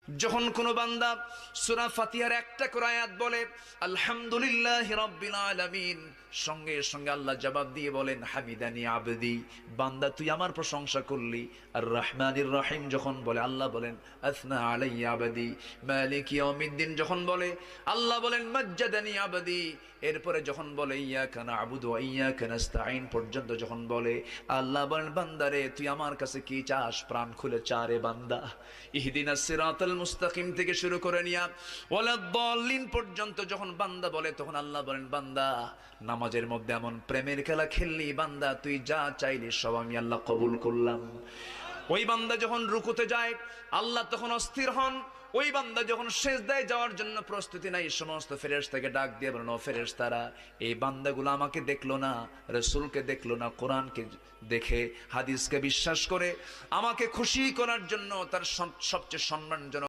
যখন কোন বান্দা সূরা ফাতিহার একটা করে আয়াত বলে আলহামদুলিল্লাহি রাব্বিল আলামিন, সঙ্গে সঙ্গে আল্লাহ জবাব দিয়ে বলেন হামিদানি আবদি, বান্দা তুই আমার প্রশংসা করলি। আর রহমানির রহিম যখন বলে আল্লাহ বলেন আসনা আলাইয়া আবদি। মালিক ইয়াউমিদ্দিন যখন বলে আল্লাহ বলেন মাজ্জাদানি আবদি। এরপরে যখন বলে ইয়াকা না'বুদু ওয়া ইয়াকা নাস্তাঈন পর্যন্ত যখন বলে আল্লাহ বলেন বান্দারে তুই আমার কাছে কি চাস, প্রাণ খুলে চারে বান্দা। ইহদিনাস সিরাতাল মুস্তাকিম থেকে শুরু করে নিয়া ওয়ালাদ-দাল্লিন পর্যন্ত যখন বান্দা বলে তখন আল্লাহ বলেন বান্দা নামাজের মধ্যে এমন প্রেমের খেলা খেললি বান্দা, তুই যা চাইলি সব আমি আল্লাহ কবুল করলাম। ওই বান্দা যখন রুকুতে যায় আল্লাহ তখন অস্থির হন। ওই বান্দা যখন সিজদায় যাওয়ার জন্য প্রস্তুতি নাই, সমস্ত ফেরেশতাকে ডাক দিয়ে বলেন ও ফেরেশতারা, এই বান্দাগুলো আমাকে দেখলো না, রাসূলকে দেখলো না, কোরআনকে দেখে হাদিসকে বিশ্বাস করে আমাকে খুশি করার জন্য তার সবচেয়ে সম্মানজনক